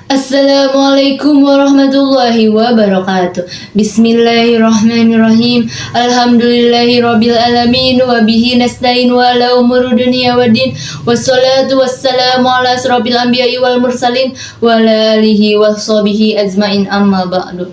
Assalamualaikum warahmatullahi wabarakatuh. Bismillahirrahmanirrahim. Alhamdulillahirabbil alamin wa bihi nasta'in wa ala umuri dunya waddin. Wassalatu wassalamu ala asrofil anbiya'i wal mursalin wa ala alihi washabihi ajmain, amma ba'du.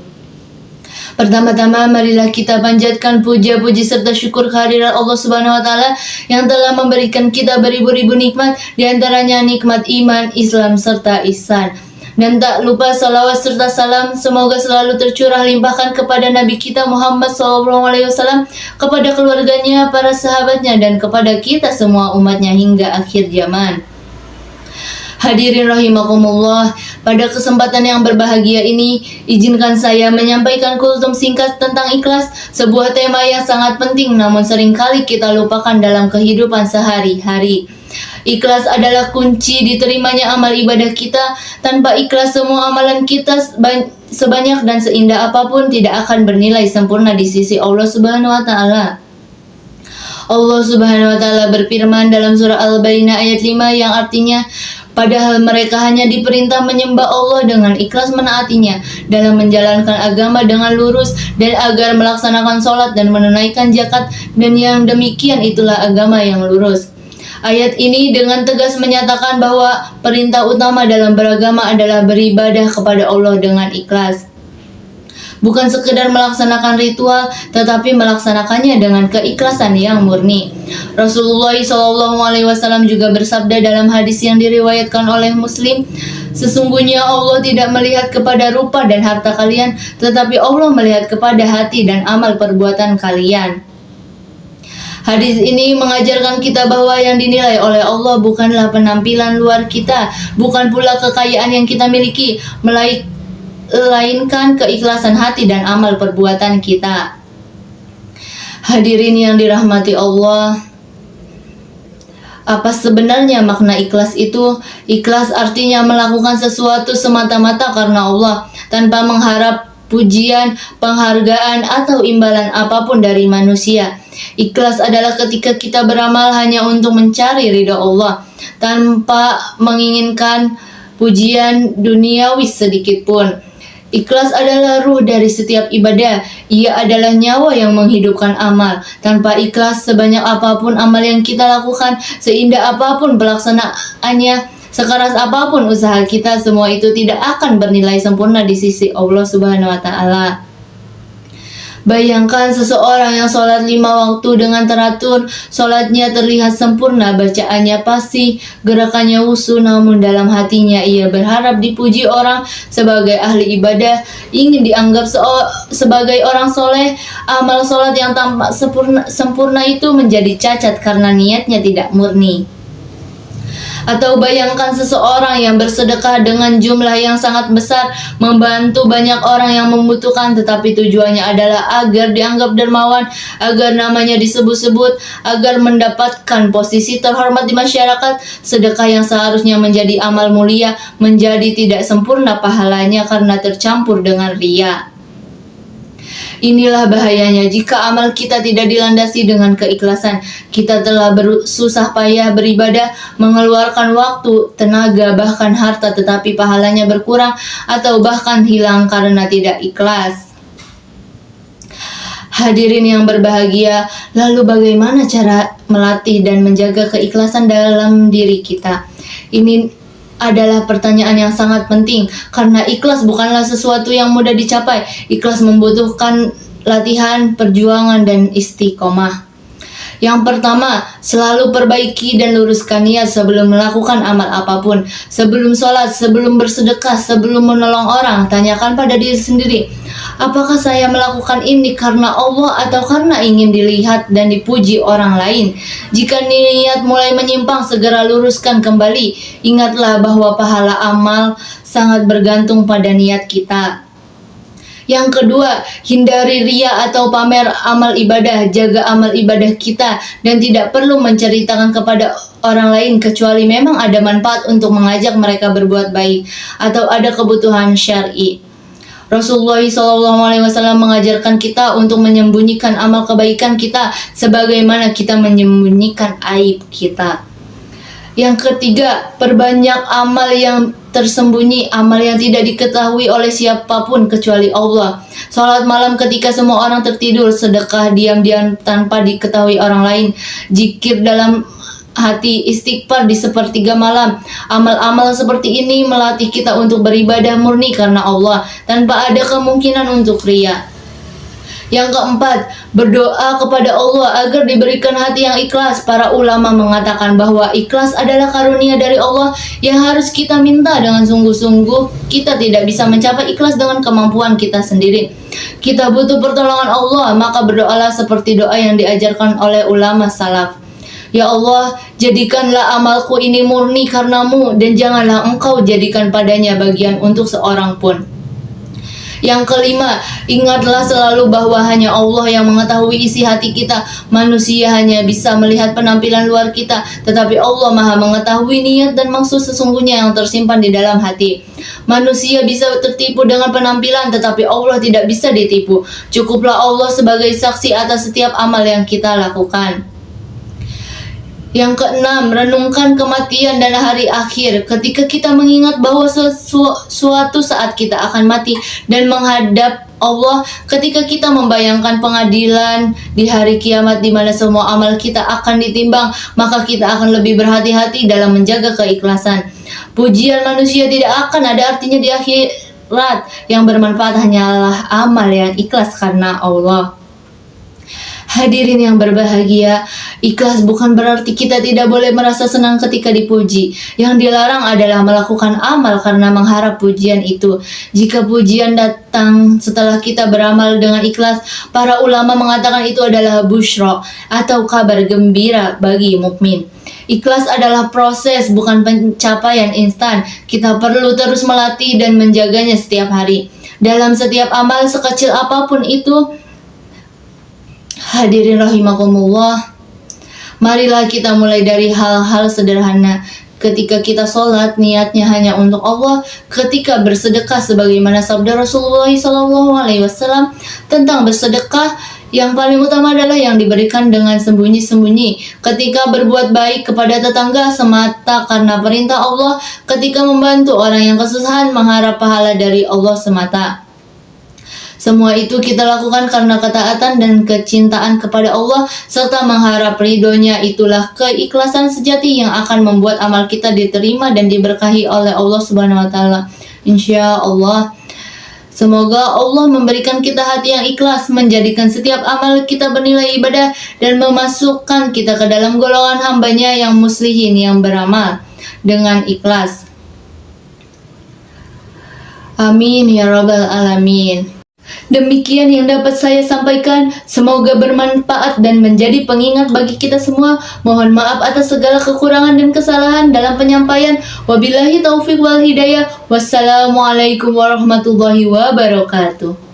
Pertama-tama marilah kita panjatkan puja-puji serta syukur kehadirat Allah Subhanahu wa taala yang telah memberikan kita beribu-ribu nikmat, di antaranya nikmat iman, Islam serta ihsan. Dan tak lupa salawat serta salam semoga selalu tercurah limpahkan kepada Nabi kita Muhammad SAW, kepada keluarganya, para sahabatnya, dan kepada kita semua umatnya hingga akhir zaman. Hadirin rahimakumullah, pada kesempatan yang berbahagia ini, izinkan saya menyampaikan kultum singkat tentang ikhlas, sebuah tema yang sangat penting namun seringkali kita lupakan dalam kehidupan sehari-hari. Ikhlas adalah kunci diterimanya amal ibadah kita. Tanpa ikhlas semua amalan kita sebanyak dan seindah apapun tidak akan bernilai sempurna di sisi Allah Subhanahu wa taala. Allah Subhanahu wa taala berfirman dalam surah Al-Baqarah ayat 5 yang artinya, padahal mereka hanya diperintah menyembah Allah dengan ikhlas menaatinya dalam menjalankan agama dengan lurus dan agar melaksanakan sholat dan menunaikan zakat, dan yang demikian itulah agama yang lurus. Ayat ini dengan tegas menyatakan bahwa perintah utama dalam beragama adalah beribadah kepada Allah dengan ikhlas. Bukan sekedar melaksanakan ritual, tetapi melaksanakannya dengan keikhlasan yang murni. Rasulullah SAW juga bersabda dalam hadis yang diriwayatkan oleh Muslim, sesungguhnya Allah tidak melihat kepada rupa dan harta kalian, tetapi Allah melihat kepada hati dan amal perbuatan kalian. Hadis ini mengajarkan kita bahwa yang dinilai oleh Allah bukanlah penampilan luar kita, bukan pula kekayaan yang kita miliki, melainkan keikhlasan hati dan amal perbuatan kita. Hadirin yang dirahmati Allah, apa sebenarnya makna ikhlas itu? Ikhlas artinya melakukan sesuatu semata-mata karena Allah, tanpa mengharap pujian, penghargaan, atau imbalan apapun dari manusia. Ikhlas adalah ketika kita beramal hanya untuk mencari ridha Allah, tanpa menginginkan pujian duniawi sedikit pun. Ikhlas adalah ruh dari setiap ibadah. Ia adalah nyawa yang menghidupkan amal. Tanpa ikhlas, sebanyak apapun amal yang kita lakukan, seindah apapun pelaksanaannya, sekeras apapun usaha kita, semua itu tidak akan bernilai sempurna di sisi Allah Subhanahu wa taala. Bayangkan seseorang yang sholat 5 waktu dengan teratur, sholatnya terlihat sempurna, bacaannya pasti, gerakannya khusyuk, namun dalam hatinya ia berharap dipuji orang sebagai ahli ibadah, ingin dianggap sebagai orang soleh. Amal sholat yang tampak sempurna itu menjadi cacat karena niatnya tidak murni. Atau bayangkan seseorang yang bersedekah dengan jumlah yang sangat besar, membantu banyak orang yang membutuhkan, tetapi tujuannya adalah agar dianggap dermawan, agar namanya disebut-sebut, agar mendapatkan posisi terhormat di masyarakat. Sedekah yang seharusnya menjadi amal mulia menjadi tidak sempurna pahalanya karena tercampur dengan riya. Inilah bahayanya jika amal kita tidak dilandasi dengan keikhlasan. Kita telah bersusah payah beribadah, mengeluarkan waktu, tenaga, bahkan harta, tetapi pahalanya berkurang atau bahkan hilang karena tidak ikhlas. Hadirin yang berbahagia, lalu bagaimana cara melatih dan menjaga keikhlasan dalam diri kita? Ini adalah pertanyaan yang sangat penting, karena ikhlas bukanlah sesuatu yang mudah dicapai. Ikhlas membutuhkan latihan, perjuangan, dan istiqomah. Yang pertama, selalu perbaiki dan luruskan niat sebelum melakukan amal apapun. Sebelum sholat, sebelum bersedekah, sebelum menolong orang, tanyakan pada diri sendiri, apakah saya melakukan ini karena Allah atau karena ingin dilihat dan dipuji orang lain? Jika niat mulai menyimpang, segera luruskan kembali. Ingatlah bahwa pahala amal sangat bergantung pada niat kita. Yang kedua, hindari riya atau pamer amal ibadah. Jaga amal ibadah kita dan tidak perlu menceritakan kepada orang lain kecuali memang ada manfaat untuk mengajak mereka berbuat baik atau ada kebutuhan syar'i. Rasulullah SAW mengajarkan kita untuk menyembunyikan amal kebaikan kita sebagaimana kita menyembunyikan aib kita. Yang ketiga, perbanyak amal yang tersembunyi, amal yang tidak diketahui oleh siapapun kecuali Allah. Salat malam ketika semua orang tertidur, sedekah diam-diam tanpa diketahui orang lain, zikir dalam hati, istighfar di sepertiga malam. Amal-amal seperti ini melatih kita untuk beribadah murni karena Allah, tanpa ada kemungkinan untuk riya. Yang keempat, berdoa kepada Allah agar diberikan hati yang ikhlas. Para ulama mengatakan bahwa ikhlas adalah karunia dari Allah yang harus kita minta dengan sungguh-sungguh. Kita tidak bisa mencapai ikhlas dengan kemampuan kita sendiri. Kita butuh pertolongan Allah, maka berdoalah seperti doa yang diajarkan oleh ulama salaf. Ya Allah, jadikanlah amalku ini murni karenamu, dan janganlah engkau jadikan padanya bagian untuk seorang pun. Yang kelima, ingatlah selalu bahwa hanya Allah yang mengetahui isi hati kita. Manusia hanya bisa melihat penampilan luar kita, tetapi Allah Maha mengetahui niat dan maksud sesungguhnya yang tersimpan di dalam hati. Manusia bisa tertipu dengan penampilan, tetapi Allah tidak bisa ditipu. Cukuplah Allah sebagai saksi atas setiap amal yang kita lakukan. Yang keenam, renungkan kematian dan hari akhir. Ketika kita mengingat bahwa suatu saat kita akan mati dan menghadap Allah, ketika kita membayangkan pengadilan di hari kiamat di mana semua amal kita akan ditimbang, maka kita akan lebih berhati-hati dalam menjaga keikhlasan. Pujian manusia tidak akan ada artinya di akhirat. Yang bermanfaat hanyalah amal yang ikhlas karena Allah. Hadirin yang berbahagia, ikhlas bukan berarti kita tidak boleh merasa senang ketika dipuji. Yang dilarang adalah melakukan amal karena mengharap pujian itu. Jika pujian datang setelah kita beramal dengan ikhlas, para ulama mengatakan itu adalah busyra atau kabar gembira bagi mukmin. Ikhlas adalah proses, bukan pencapaian instan. Kita perlu terus melatih dan menjaganya setiap hari. Dalam setiap amal sekecil apapun itu, hadirin rahimakumullah, marilah kita mulai dari hal-hal sederhana. Ketika kita sholat, niatnya hanya untuk Allah. Ketika bersedekah, sebagaimana sabda Rasulullah SAW tentang bersedekah, yang paling utama adalah yang diberikan dengan sembunyi-sembunyi. Ketika berbuat baik kepada tetangga semata karena perintah Allah. Ketika membantu orang yang kesusahan, mengharap pahala dari Allah semata. Semua itu kita lakukan karena ketaatan dan kecintaan kepada Allah serta mengharap ridhonya. Itulah keikhlasan sejati yang akan membuat amal kita diterima dan diberkahi oleh Allah Subhanahu wa taala. Insya Allah. Semoga Allah memberikan kita hati yang ikhlas, menjadikan setiap amal kita bernilai ibadah, dan memasukkan kita ke dalam golongan hambanya yang muslihin, yang beramal dengan ikhlas. Amin ya rabbal alamin. Demikian yang dapat saya sampaikan, semoga bermanfaat dan menjadi pengingat bagi kita semua. Mohon maaf atas segala kekurangan dan kesalahan dalam penyampaian. Wabillahi taufiq wal hidayah. Wassalamualaikum warahmatullahi wabarakatuh.